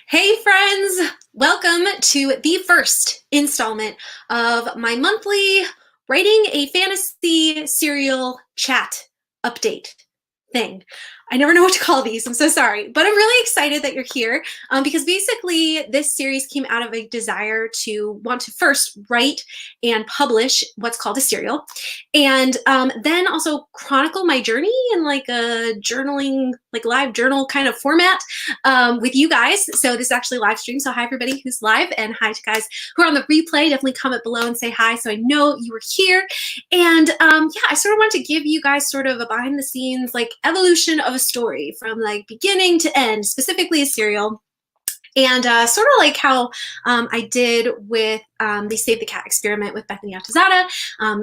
Hey friends, welcome to the first installment of my monthly writing a fantasy serial chat update thing. I never know what to call these, I'm so sorry, but I'm really excited that you're here because basically this series came out of a desire to want to first write and publish what's called a serial, and then also chronicle my journey in like a journaling, like live journal kind of format with you guys. So this is actually live stream. So hi everybody who's live, and hi to guys who are on the replay. Definitely comment below and say hi so I know you were here. And yeah, I sort of wanted to give you guys sort of a behind the scenes like evolution of a story from like beginning to end, specifically a serial. And sort of like how I did with the Save the Cat experiment with Bethany Altazada,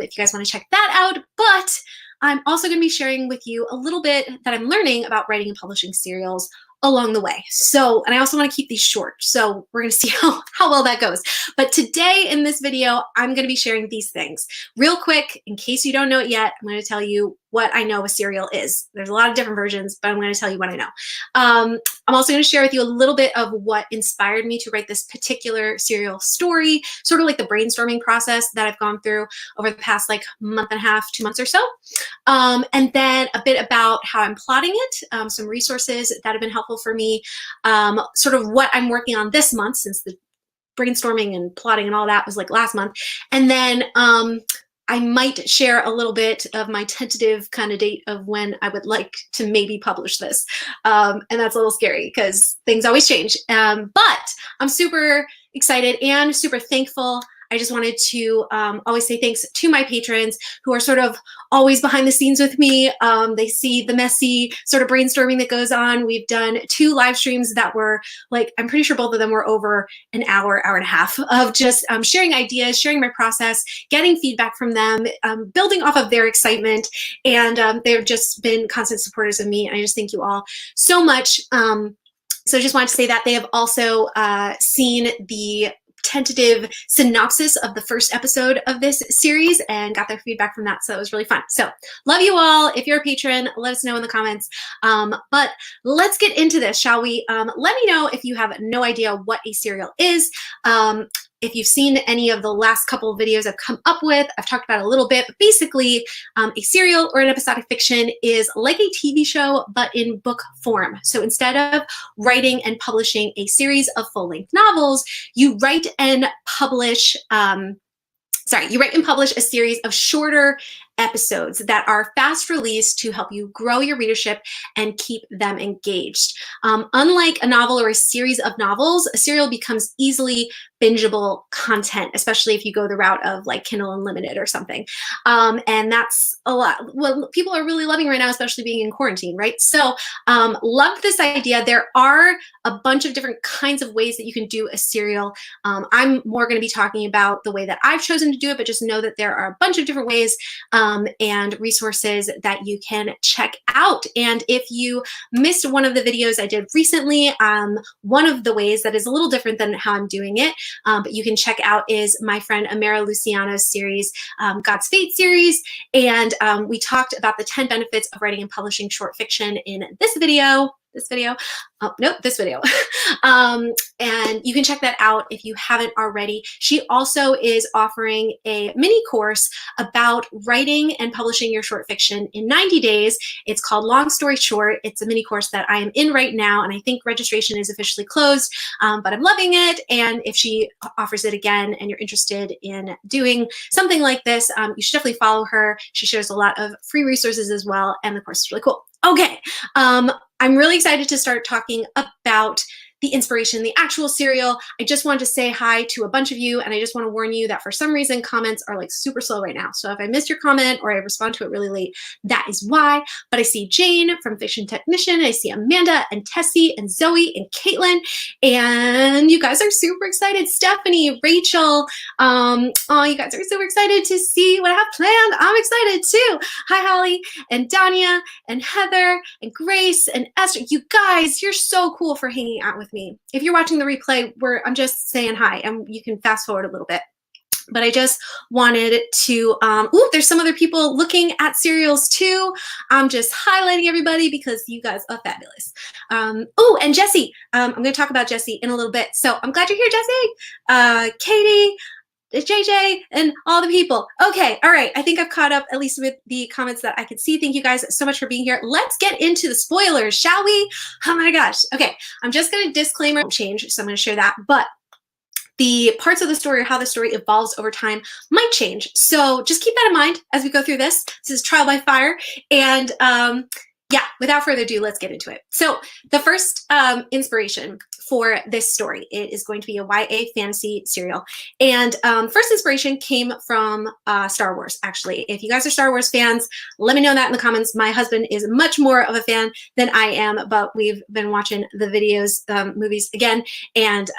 if you guys want to check that out. But I'm also going to be sharing with you a little bit that I'm learning about writing and publishing serials along the way. So, and I also want to keep these short. So we're going to see how well that goes. But today in this video, I'm going to be sharing these things. Real quick, in case you don't know it yet, I'm going to tell you what I know a serial is. There's a lot of different versions, but I'm going to tell you what I know. I'm also going to share with you a little bit of what inspired me to write this particular serial story, sort of like the brainstorming process that I've gone through over the past like month and a half, 2 months or so. And then a bit about how I'm plotting it, some resources that have been helpful for me, sort of what I'm working on this month, since the brainstorming and plotting and all that was like last month. And then I might share a little bit of my tentative kind of date of when I would like to maybe publish this. And that's a little scary because things always change. But I'm super excited and super thankful. I just wanted to always say thanks to my patrons who are sort of always behind the scenes with me. They see the messy sort of brainstorming that goes on. We've done 2 live streams that were like, I'm pretty sure both of them were over an hour, hour and a half of just sharing ideas, sharing my process, getting feedback from them, building off of their excitement. And they've just been constant supporters of me. And I just thank you all so much. So I just wanted to say that they have also seen the tentative synopsis of the first episode of this series and got their feedback from that. So it was really fun. So love you all. If you're a patron, let us know in the comments. But let's get into this, shall we? Let me know if you have no idea what a serial is. If you've seen any of the last couple of videos I've come up with, I've talked about it a little bit, but basically a serial or an episodic fiction is like a TV show, but in book form. So instead of writing and publishing a series of full-length novels, you write and publish a series of shorter episodes that are fast released to help you grow your readership and keep them engaged. Unlike a novel or a series of novels, a serial becomes easily bingeable content, especially if you go the route of like Kindle Unlimited or something. And that's a lot. Well, people are really loving right now, especially being in quarantine, right? So love this idea. There are a bunch of different kinds of ways that you can do a serial. I'm more going to be talking about the way that I've chosen to do it, but just know that there are a bunch of different ways and resources that you can check out. And if you missed one of the videos I did recently, one of the ways that is a little different than how I'm doing it, but you can check out, is my friend Amara Luciano's series, God's Fate series. And we talked about the 10 benefits of writing and publishing short fiction in this video. This video. And you can check that out if you haven't already. She also is offering a mini course about writing and publishing your short fiction in 90 days. It's called Long Story Short. It's a mini course that I am in right now, and I think registration is officially closed, but I'm loving it. And if she offers it again and you're interested in doing something like this, you should definitely follow her. She shares a lot of free resources as well, and the course is really cool. Okay, I'm really excited to start talking about the inspiration, the actual serial. I just wanted to say hi to a bunch of you, and I just want to warn you that for some reason comments are like super slow right now. So if I missed your comment or I respond to it really late, that is why. But I see Jane from Fiction Technician, I see Amanda and Tessie and Zoe and Caitlin, and you guys are super excited. Stephanie, Rachel, oh, you guys are super excited to see what I have planned. I'm excited too. Hi, Holly and Danya and Heather and Grace and Esther. You guys, you're so cool for hanging out with me. If you're watching the replay, I'm just saying hi, and you can fast forward a little bit. But I just wanted to, there's some other people looking at serials too. I'm just highlighting everybody because you guys are fabulous. And Jessie, I'm going to talk about Jessie in a little bit. So I'm glad you're here, Jessie. Katie, JJ, and all the people. Okay, all right. I think I've caught up at least with the comments that I could see. Thank you guys so much for being here. Let's get into the spoilers, shall we? Oh my gosh. Okay, I'm just going to disclaimer change, so I'm going to share that. But the parts of the story or how the story evolves over time might change. So just keep that in mind as we go through this. This is trial by fire. And yeah, without further ado, let's get into it. So the first inspiration for this story, it is going to be a YA fantasy serial. And first inspiration came from Star Wars, actually. If you guys are Star Wars fans, let me know that in the comments. My husband is much more of a fan than I am, but we've been watching the videos, movies again. And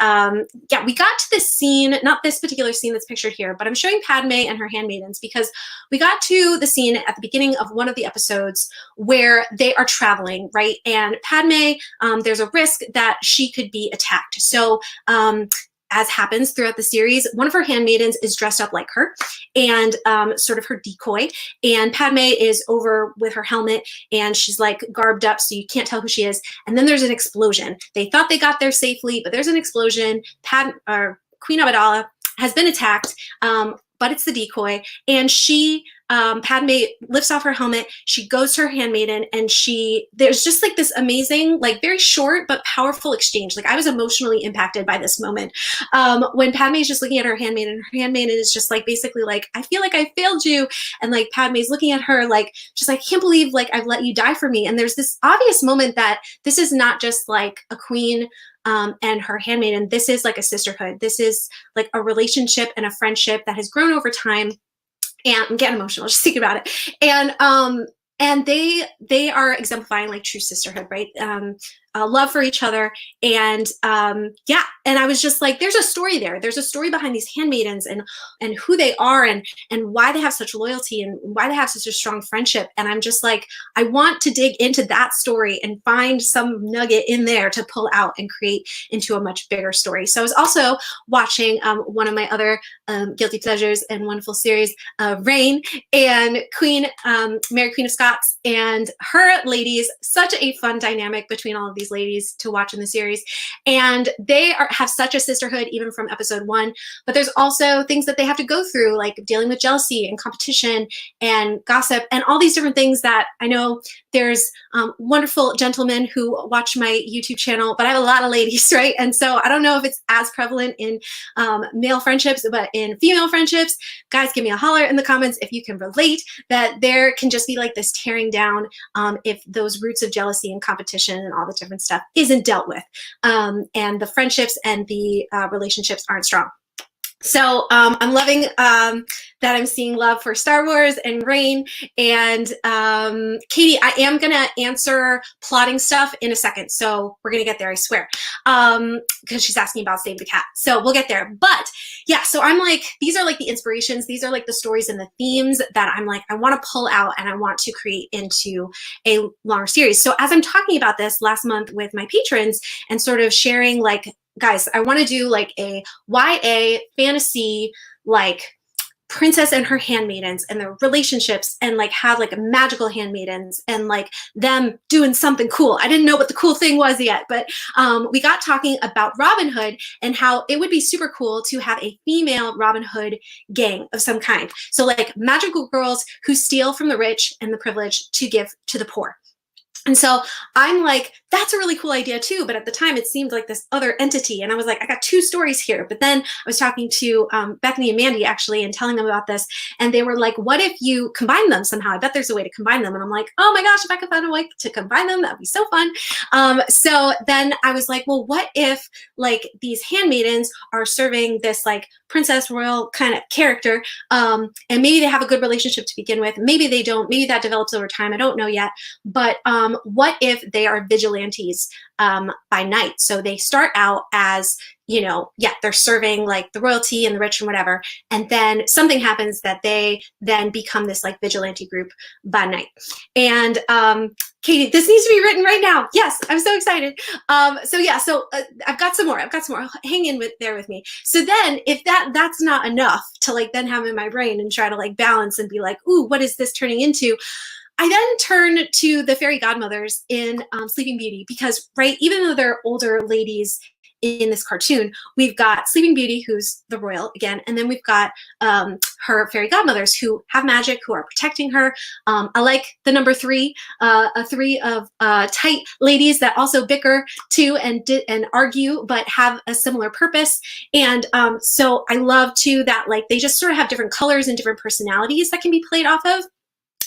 yeah, we got to this scene, not this particular scene that's pictured here, but I'm showing Padme and her handmaidens because we got to the scene at the beginning of one of the episodes where they are traveling, right? And Padme, there's a risk that she could be attacked. So as happens throughout the series, one of her handmaidens is dressed up like her and sort of her decoy. And Padme is over with her helmet and she's like garbed up so you can't tell who she is. And then there's an explosion. They thought they got there safely, but there's an explosion. Queen Amidala has been attacked, but it's the decoy. And she, Padme lifts off her helmet, she goes to her handmaiden, and there's just like this amazing, like very short but powerful exchange. Like I was emotionally impacted by this moment. When Padme is just looking at her handmaiden is just like basically like, I feel like I failed you. And like Padme's looking at her like, just like, I can't believe like I've let you die for me. And there's this obvious moment that this is not just like a queen and her handmaiden. This is like a sisterhood. This is like a relationship and a friendship that has grown over time. And I'm getting emotional just thinking about it. And they are exemplifying like true sisterhood, right? Love for each other. And yeah, and I was just like, there's a story there. There's a story behind these handmaidens and who they are and why they have such loyalty and why they have such a strong friendship. And I'm just like, I want to dig into that story and find some nugget in there to pull out and create into a much bigger story. So I was also watching one of my other guilty pleasures and wonderful series, Reign and Mary Queen of Scots and her ladies. Such a fun dynamic between all of these ladies to watch in the series, and they have such a sisterhood even from episode 1. But there's also things that they have to go through, like dealing with jealousy and competition and gossip and all these different things that I know there's wonderful gentlemen who watch my YouTube channel, but I have a lot of ladies, right? And so I don't know if it's as prevalent in male friendships, but in female friendships, guys, give me a holler in the comments if you can relate that there can just be like this tearing down if those roots of jealousy and competition and all the different stuff isn't dealt with, and the friendships and the relationships aren't strong. So I'm loving that I'm seeing love for Star Wars and Reign. And Katie, I am going to answer plotting stuff in a second. So we're going to get there, I swear, because she's asking about Save the Cat. So we'll get there. But yeah, so I'm like, these are like the inspirations. These are like the stories and the themes that I'm like, I want to pull out and I want to create into a longer series. So as I'm talking about this last month with my patrons and sort of sharing like, guys, I want to do like a YA fantasy, like princess and her handmaidens and their relationships and like have like magical handmaidens and like them doing something cool. I didn't know what the cool thing was yet, but we got talking about Robin Hood and how it would be super cool to have a female Robin Hood gang of some kind. So like magical girls who steal from the rich and the privileged to give to the poor. And so I'm like, that's a really cool idea too. But at the time it seemed like this other entity. And I was like, I got 2 stories here. But then I was talking to Bethany and Mandy actually and telling them about this. And they were like, what if you combine them somehow? I bet there's a way to combine them. And I'm like, oh my gosh, if I could find a way to combine them, that'd be so fun. So then I was like, well, what if like these handmaidens are serving this like princess royal kind of character, and maybe they have a good relationship to begin with. Maybe they don't. Maybe that develops over time. I don't know yet. But what if they are vigilantes by night? So they start out as, you know, yeah, they're serving like the royalty and the rich and whatever. And then something happens that they then become this like vigilante group by night. And Katie, this needs to be written right now. Yes, I'm so excited. So I've got some more. Hang in there with me. So then if that's not enough to like then have in my brain and try to like balance and be like, ooh, what is this turning into? I then turn to the fairy godmothers in Sleeping Beauty because, right, even though they're older ladies in this cartoon, we've got Sleeping Beauty, who's the royal again, and then we've got her fairy godmothers who have magic, who are protecting her. I like the number three, a three of tight ladies that also bicker too and argue, but have a similar purpose. And so I love too that like they just sort of have different colors and different personalities that can be played off of.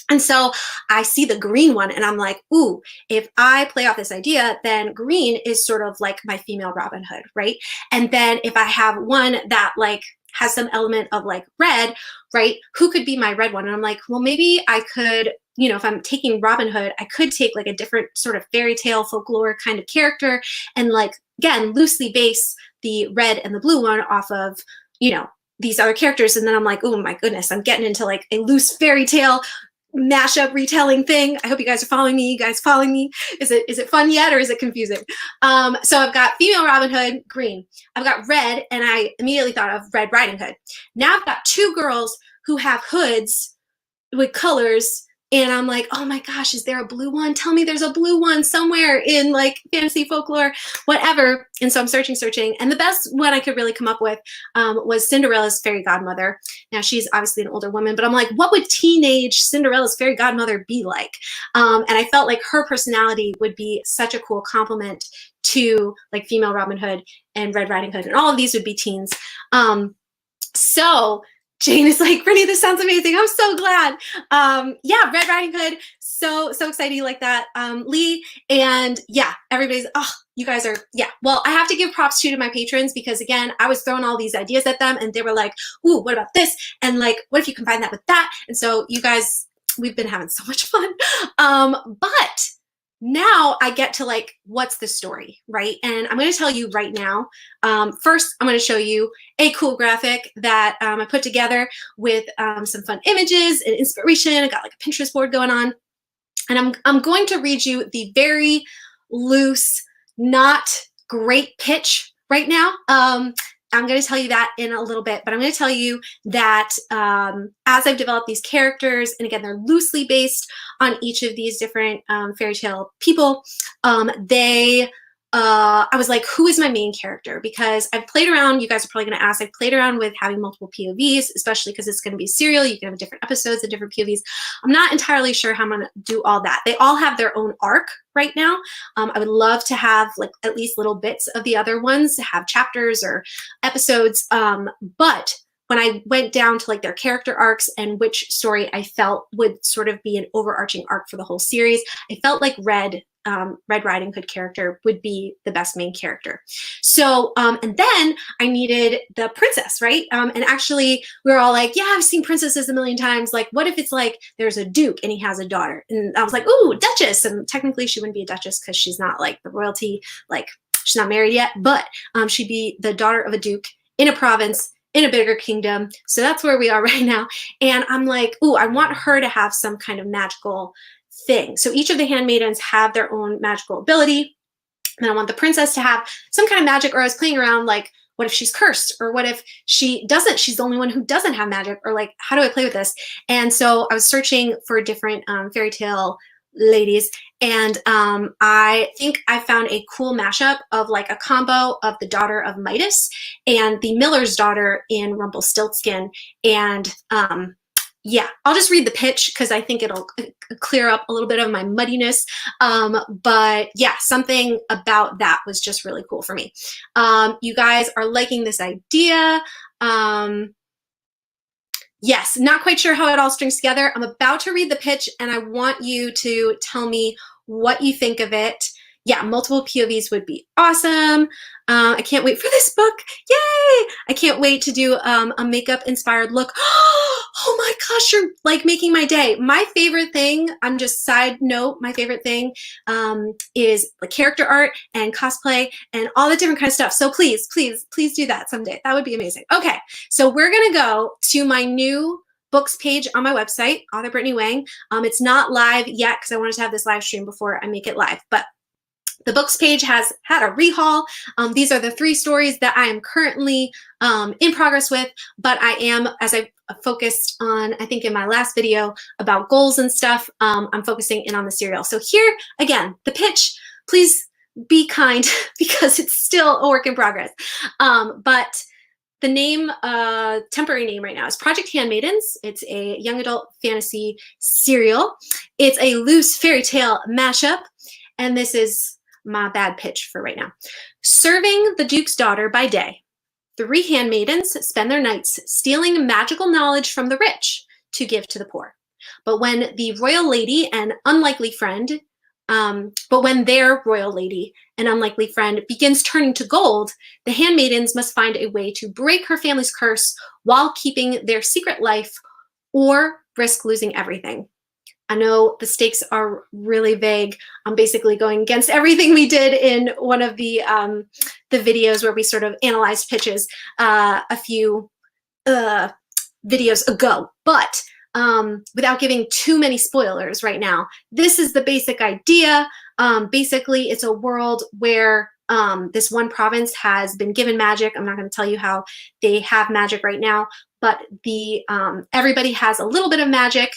And so I see the green one and I'm like, ooh, if I play off this idea, then green is sort of like my female Robin Hood, right? And then if I have one that like has some element of like red, right? Who could be my red one? And I'm like, well, maybe I could, you know, if I'm taking Robin Hood, I could take like a different sort of fairy tale folklore kind of character and like, again, loosely base the red and the blue one off of, you know, these other characters. And then I'm like, oh my goodness, I'm getting into like a loose fairy tale mashup retelling thing. I hope you guys are following me. You guys following me? Is it fun yet or is it confusing? So I've got female Robin Hood, green. I've got red, and I immediately thought of Red Riding Hood. Now I've got two girls who have hoods with colors, and I'm like, oh my gosh, is there a blue one? Tell me there's a blue one somewhere in like fantasy folklore, whatever. And so I'm searching, and the best one I could really come up with was Cinderella's fairy godmother. Now she's obviously an older woman, but I'm like, what would teenage Cinderella's fairy godmother be like? And I felt like her personality would be such a cool complement to like female Robin Hood and Red Riding Hood, and all of these would be teens. So Jane is like, Brittany, this sounds amazing. I'm so glad. Yeah, Red Riding Hood. So excited you like that, Lee. And yeah, everybody's, oh, you guys are, yeah. Well, I have to give props to my patrons because again, I was throwing all these ideas at them and they were like, ooh, what about this? And like, what if you combine that with that? And so you guys, we've been having so much fun. But now I get to like, what's the story, right? And I'm going to tell you right now. First, I'm going to show you a cool graphic that I put together with some fun images and inspiration. I got like a Pinterest board going on. And I'm going to read you the very loose, not great pitch right now. I'm going to tell you that in a little bit, but I'm going to tell you that as I've developed these characters, and again, they're loosely based on each of these different fairy tale people, I was like, who is my main character? Because I've played around, you guys are probably going to ask, I've played around with having multiple POVs, especially because it's going to be serial. You can have different episodes and different POVs. I'm not entirely sure how I'm going to do all that. They all have their own arc right now. I would love to have like at least little bits of the other ones to have chapters or episodes. But when I went down to like their character arcs and which story I felt would sort of be an overarching arc for the whole series, I felt like Red Riding Hood character would be the best main character. So, and then I needed the princess, right? And actually we were all like, yeah, I've seen princesses a million times. Like, what if it's like, there's a duke and he has a daughter? And I was like, ooh, duchess. And technically she wouldn't be a duchess because she's not like the royalty, like she's not married yet, but she'd be the daughter of a duke in a province in a bigger kingdom. So that's where we are right now. And I'm like, ooh, I want her to have some kind of magical thing. So each of the handmaidens have their own magical ability. And I want the princess to have some kind of magic, or I was playing around like, what if she's cursed? Or what if she doesn't, she's the only one who doesn't have magic? Or like, how do I play with this? And so I was searching for different fairy tale ladies. And I think I found a cool mashup of like a combo of the daughter of Midas and the miller's daughter in Rumpelstiltskin. And yeah, I'll just read the pitch because I think it'll clear up a little bit of my muddiness. But yeah, something about that was just really cool for me. You guys are liking this idea. Yes, not quite sure how it all strings together. I'm about to read the pitch and I want you to tell me what you think of it. Yeah, multiple POVs would be awesome. I can't wait for this book. Yay! I can't wait to do a makeup inspired look. Oh my gosh, you're like making my day. My favorite thing, I'm just side note, my favorite thing is like character art and cosplay and all the different kind of stuff. So please, please, please do that someday. That would be amazing. Okay, so we're gonna go to my new books page on my website, author Brittany Wang. It's not live yet because I wanted to have this live stream before I make it live, but the books page has had a rehaul. These are the 3 stories that I am currently in progress with, but I am, as I focused on, I think in my last video about goals and stuff, I'm focusing in on the serial. So here, again, the pitch, please be kind because it's still a work in progress. But the name, temporary name right now is Project Handmaidens. It's a young adult fantasy serial. It's a loose fairy tale mashup, and this is my bad pitch for right now. Serving the Duke's daughter by day, 3 handmaidens spend their nights stealing magical knowledge from the rich to give to the poor. But when the royal lady and unlikely friend, their royal lady and unlikely friend begins turning to gold, the handmaidens must find a way to break her family's curse while keeping their secret life or risk losing everything. I know the stakes are really vague. I'm basically going against everything we did in one of the videos where we sort of analyzed pitches a few videos ago. But without giving too many spoilers right now, this is the basic idea. Basically, it's a world where this one province has been given magic. I'm not going to tell you how they have magic right now, but everybody has a little bit of magic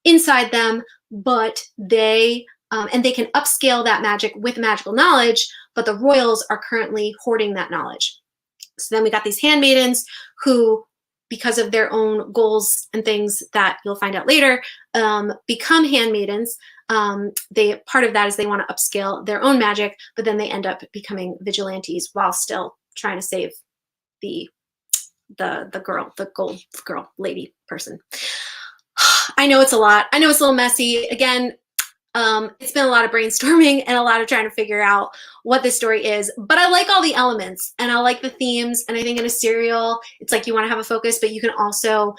inside them, but they can upscale that magic with magical knowledge, but the royals are currently hoarding that knowledge. So then we got these handmaidens who, because of their own goals and things that you'll find out later, become handmaidens. Part of that is they want to upscale their own magic, but then they end up becoming vigilantes while still trying to save the girl, the gold girl lady person. I know it's a lot. I know it's a little messy. Again, it's been a lot of brainstorming and a lot of trying to figure out what this story is, but I like all the elements and I like the themes. And I think in a serial, it's like you want to have a focus, but you can also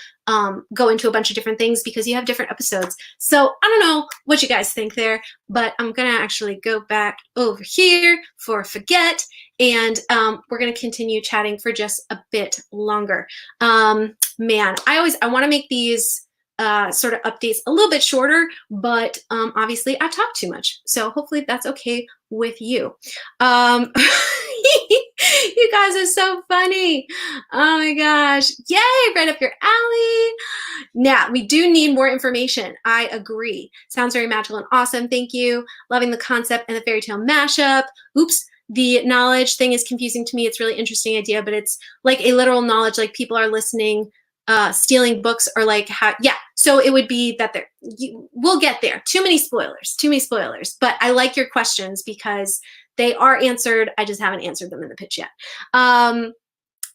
go into a bunch of different things because you have different episodes. So I don't know what you guys think there, but I'm going to actually go back over here for forget. And we're going to continue chatting for just a bit longer. Man, I want to make these sort of updates a little bit shorter, but obviously I talk too much. So hopefully that's okay with you. You guys are so funny. Oh my gosh. Yay, right up your alley. Now, we do need more information. I agree. Sounds very magical and awesome. Thank you. Loving the concept and the fairy tale mashup. Oops. The knowledge thing is confusing to me. It's a really interesting idea, but it's like a literal knowledge, like people are listening, stealing books, or like how, yeah. So it would be that we'll get there. Too many spoilers, but I like your questions because they are answered. I just haven't answered them in the pitch yet.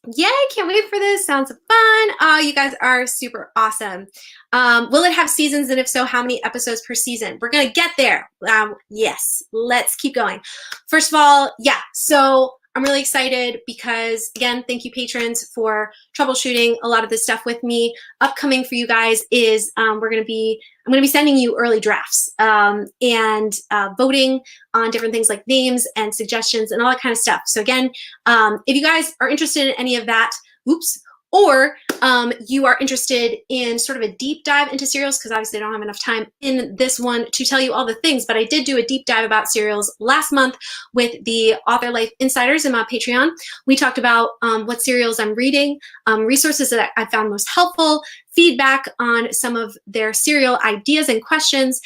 Yay, can't wait for this. Sounds fun. Oh, you guys are super awesome. Will it have seasons? And if so, how many episodes per season? We're going to get there. Yes, let's keep going. First of all, yeah, so I'm really excited because, again, thank you patrons for troubleshooting a lot of this stuff with me. Upcoming for you guys is I'm going to be sending you early drafts and voting on different things like names and suggestions and all that kind of stuff. So again, if you guys are interested in any of that, or you are interested in sort of a deep dive into serials, because obviously I don't have enough time in this one to tell you all the things, but I did do a deep dive about serials last month with the Author Life Insiders in my Patreon. We talked about what serials I'm reading, resources that I found most helpful, feedback on some of their serial ideas and questions,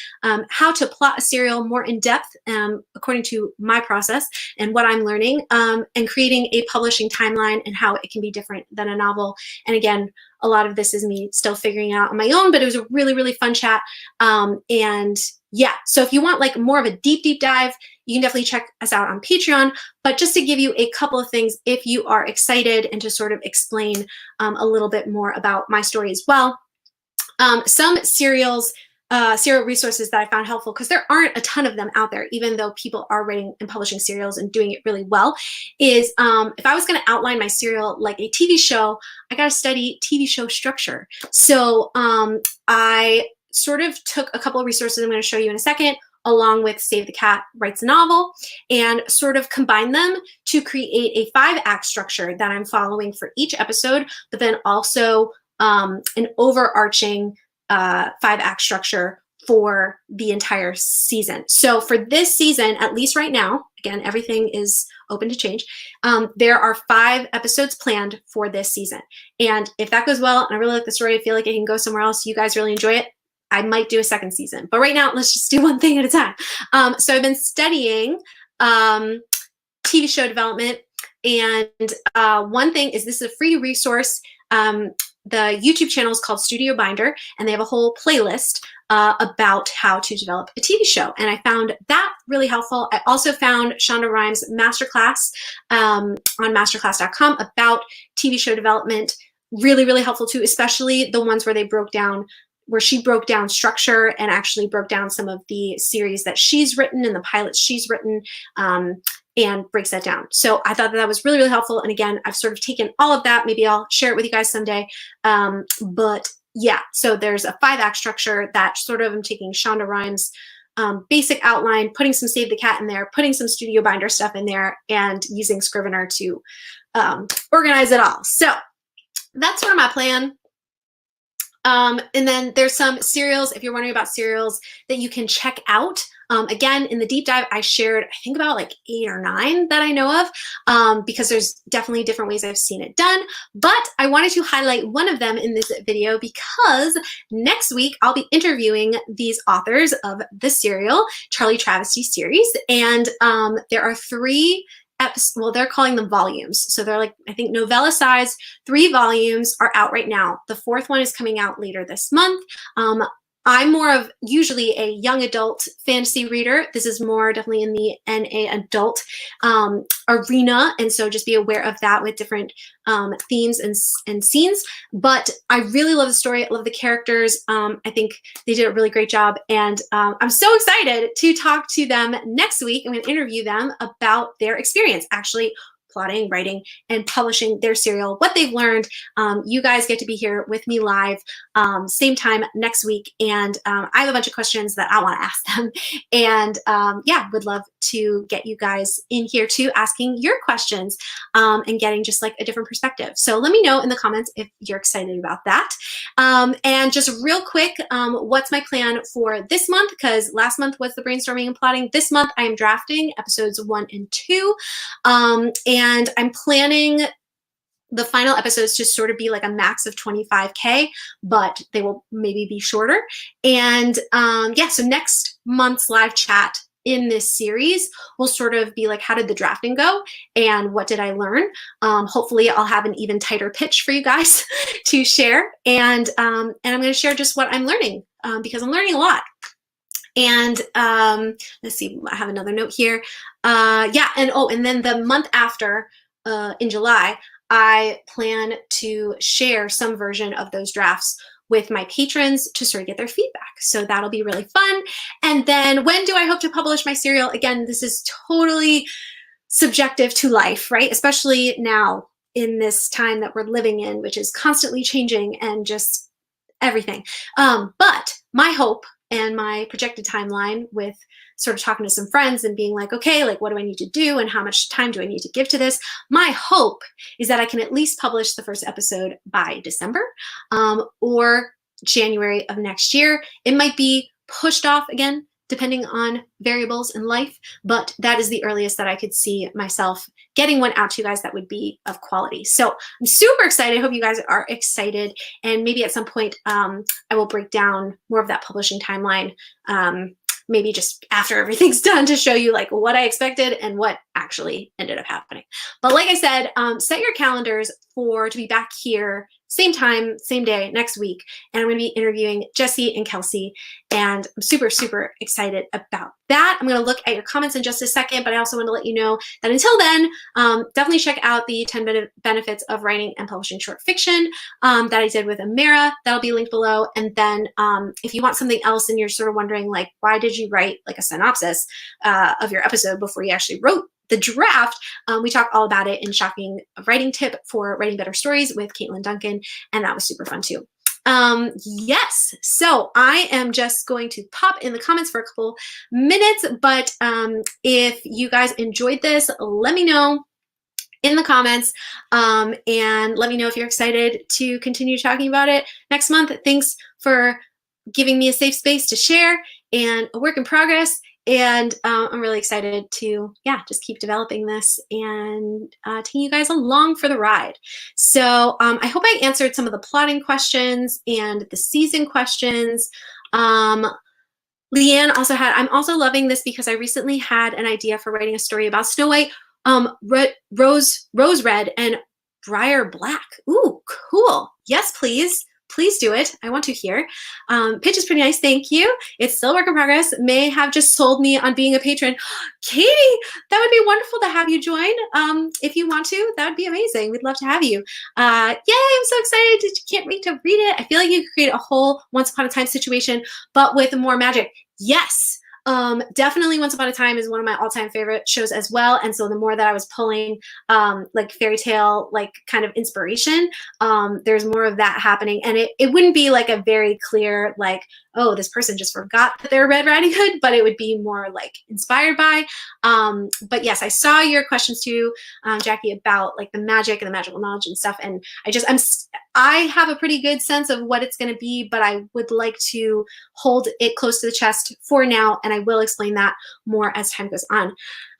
how to plot a serial more in depth according to my process and what I'm learning, and creating a publishing timeline and how it can be different than a novel. And again, a lot of this is me still figuring out on my own, but it was a really, really fun chat. And yeah, so if you want like more of a deep dive, you can definitely check us out on Patreon. But just to give you a couple of things, if you are excited, and to sort of explain a little bit more about my story as well. Some serial resources that I found helpful, because there aren't a ton of them out there, even though people are writing and publishing serials and doing it really well, is if I was going to outline my serial like a TV show, I got to study TV show structure. So I sort of took a couple of resources I'm going to show you in a second, along with Save the Cat Writes a Novel, and sort of combine them to create a 5-act structure that I'm following for each episode, but then also an overarching 5-act structure for the entire season. So for this season, at least right now, again, everything is open to change. There are 5 episodes planned for this season. And if that goes well, and I really like the story, I feel like it can go somewhere else, you guys really enjoy it, I might do a second season. But right now, let's just do one thing at a time. So I've been studying TV show development. And one thing is, this is a free resource. The YouTube channel is called Studio Binder, and they have a whole playlist about how to develop a TV show. And I found that really helpful. I also found Shonda Rhimes' masterclass on masterclass.com about TV show development. Really, really helpful too, especially the ones where she broke down structure and actually broke down some of the series that she's written and the pilots she's written, and breaks that down. So I thought that was really, really helpful. And again, I've sort of taken all of that. Maybe I'll share it with you guys someday. But yeah, so there's a 5-act structure that sort of I'm taking Shonda Rhimes' basic outline, putting some Save the Cat in there, putting some Studio Binder stuff in there, and using Scrivener to organize it all. So that's sort of my plan. And then there's some serials, if you're wondering about serials, that you can check out. Again, in the deep dive, I shared, I think about like 8 or 9 that I know of, because there's definitely different ways I've seen it done. But I wanted to highlight one of them in this video because next week I'll be interviewing these authors of the serial Charlie Travesty series. And there are 3 well, they're calling them volumes. So they're like, I think novella size, 3 volumes are out right now. The 4th one is coming out later this month. I'm more of usually a young adult fantasy reader. This is more definitely in the NA adult arena. And so just be aware of that with different themes and scenes. But I really love the story. I love the characters. I think they did a really great job. And I'm so excited to talk to them next week. I'm going to interview them about their experience actually plotting, writing, and publishing their serial, what they've learned. You guys get to be here with me live, same time next week. And I have a bunch of questions that I want to ask them. And yeah, would love to get you guys in here too, asking your questions and getting just like a different perspective. So let me know in the comments if you're excited about that. And just real quick, what's my plan for this month? Because last month was the brainstorming and plotting. This month I am drafting episodes 1 and 2. And I'm planning the final episodes to sort of be like a max of 25K, but they will maybe be shorter. And yeah, so next month's live chat in this series will sort of be like, how did the drafting go and what did I learn? Hopefully I'll have an even tighter pitch for you guys to share. And I'm going to share just what I'm learning because I'm learning a lot. And let's see, I have another note here. Yeah, and oh, and then the month after, in July, I plan to share some version of those drafts with my patrons to sort of get their feedback. So that'll be really fun. And then when do I hope to publish my serial? Again, this is totally subjective to life, right? Especially now in this time that we're living in, which is constantly changing and just everything. But my hope and my projected timeline with sort of talking to some friends and being like, okay, like what do I need to do and how much time do I need to give to this? My hope is that I can at least publish the first episode by December or January of next year. It might be pushed off again, depending on variables in life, but that is the earliest that I could see myself getting one out to you guys that would be of quality. So I'm super excited. I hope you guys are excited. And maybe at some point, I will break down more of that publishing timeline, maybe just after everything's done to show you like what I expected and what actually ended up happening. But like I said, set your calendars to be back here same time, same day next week. And I'm going to be interviewing Jesse and Kelsey. And I'm super, super excited about that. I'm going to look at your comments in just a second, but I also want to let you know that until then, definitely check out the 10 benefits of writing and publishing short fiction that I did with Amara. That'll be linked below. And then if you want something else and you're sort of wondering like, why did you write like a synopsis of your episode before you actually wrote the draft, we talk all about it in Shocking Writing Tip for Writing Better Stories with Caitlin Duncan, and that was super fun too. Yes, so I am just going to pop in the comments for a couple minutes, but if you guys enjoyed this, let me know. in the comments, and let me know if you're excited to continue talking about it next month. Thanks for giving me a safe space to share and a work in progress. And I'm really excited to, just keep developing this and taking you guys along for the ride. So I hope I answered some of the plotting questions and the season questions. Leanne also had, I'm also loving this because I recently had an idea for writing a story about Snow White, Rose Red, and Briar Black. Ooh, cool. Yes, please. Please do it. I want to hear. Pitch is pretty nice. Thank you. It's still a work in progress. May have just sold me on being a patron. Katie, that would be wonderful to have you join. If you want to, that would be amazing. We'd love to have you. Yay, I'm so excited. Can't wait to read it. I feel like you could create a whole Once Upon a Time situation, but with more magic. Yes. Definitely Once Upon a Time is one of my all-time favorite shows as well. And so the more that I was pulling like fairy tale, like kind of inspiration, there's more of that happening. And it wouldn't be like a very clear, like, oh, this person just forgot that they're Red Riding Hood, but it would be more like inspired by. But yes, I saw your questions too, Jackie, about like the magic and the magical knowledge and stuff. And I have a pretty good sense of what it's going to be, but I would like to hold it close to the chest for now. And I will explain that more as time goes on.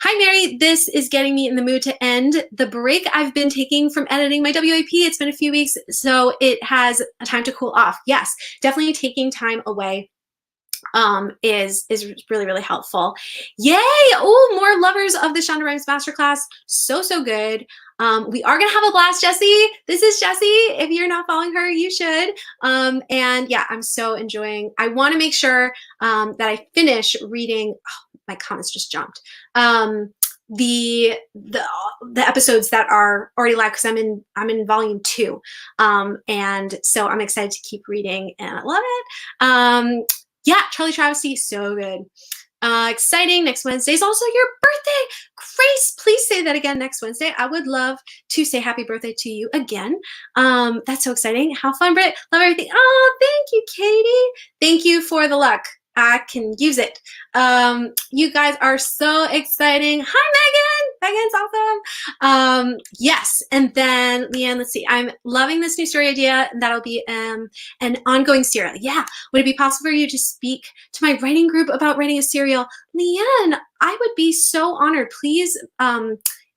Hi, Mary. This is getting me in the mood to end the break I've been taking from editing my WAP. It's been a few weeks, so it has a time to cool off. Yes, definitely taking time away is really, really helpful. Yay! Oh, more lovers of the Shonda Rhimes Masterclass. So good. We are going to have a blast, Jessie. This is Jessie. If you're not following her, you should. And yeah, I'm so enjoying. I want to make sure that I finish reading. Oh, my comments just jumped. The episodes that are already live, because I'm in volume 2. And so I'm excited to keep reading and I love it. Yeah, Charlie Travesty, so good. Exciting. Next Wednesday is also your birthday. Grace, please say that again next Wednesday. I would love to say happy birthday to you again. That's so exciting. How fun, Britt. Love everything. Oh, thank you, Katie. Thank you for the luck. I can use it. You guys are so exciting. Hi, Megan. Megan's awesome. Yes. And then Leanne, let's see. I'm loving this new story idea. That'll be an ongoing serial. Yeah. Would it be possible for you to speak to my writing group about writing a serial? Leanne, I would be so honored. Please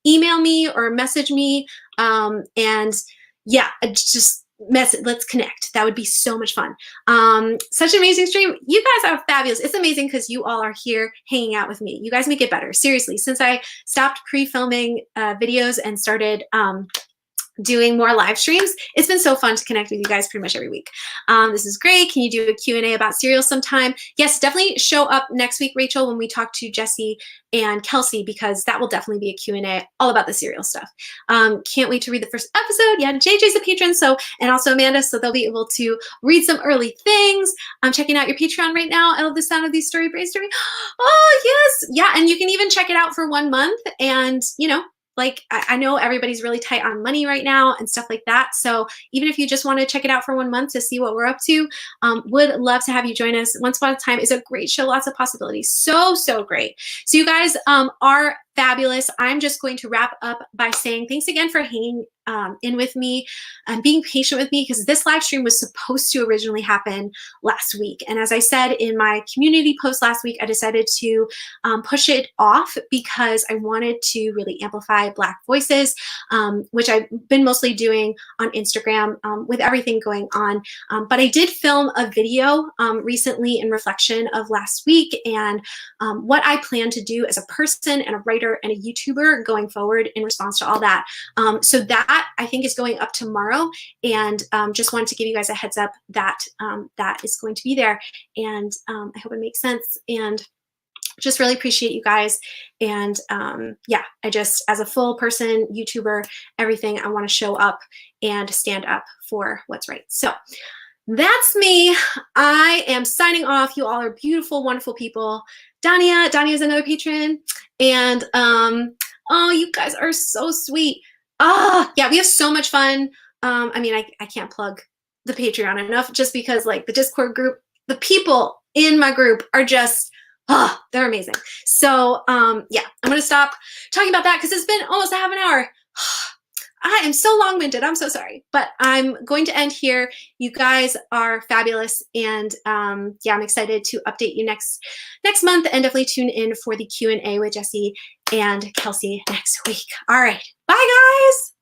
email me or message me. And yeah, just let's connect. That would be so much fun. Such an amazing stream. You guys are fabulous. It's amazing because you all are here hanging out with me. You guys make it better. Seriously, since I stopped pre-filming videos and started doing more live streams, it's been so fun to connect with you guys pretty much every week. This is great. Can you do a Q&A about cereals sometime? Yes, definitely show up next week, Rachel, when we talk to Jessie and Kelsey, because that will definitely be a Q&A all about the cereal stuff. Can't wait to read the first episode. Yeah, JJ's a patron, and also Amanda, so they'll be able to read some early things. I'm checking out your Patreon right now. I love the sound of these story brainstorming. Oh, yes. Yeah, and you can even check it out for 1 month, and, you know, like, I know everybody's really tight on money right now and stuff like that. So even if you just want to check it out for 1 month to see what we're up to, would love to have you join us. Once Upon a Time is a great show. Lots of possibilities. So great. So you guys are fabulous. I'm just going to wrap up by saying thanks again for hanging in with me and being patient with me, because this live stream was supposed to originally happen last week. And as I said in my community post last week, I decided to push it off because I wanted to really amplify Black voices, which I've been mostly doing on Instagram with everything going on. But I did film a video recently in reflection of last week and what I plan to do as a person and a writer and a YouTuber going forward in response to all that. So that I think is going up tomorrow, and just wanted to give you guys a heads up that that is going to be there, and I hope it makes sense, and just really appreciate you guys. And yeah, I just, as a full person, YouTuber, everything, I want to show up and stand up for what's right. So that's me. I am signing off. You all are beautiful, wonderful people. Dania is another patron, and oh, you guys are so sweet. Yeah, we have so much fun. I mean, I can't plug the Patreon enough, just because like the Discord group, the people in my group are just, they're amazing. So yeah, I'm gonna stop talking about that because it's been almost a half an hour. I am so long-winded. I'm so sorry, but I'm going to end here. You guys are fabulous, and yeah, I'm excited to update you next month. And definitely tune in for the Q&A with Jessie and Kelsey next week. All right, bye, guys.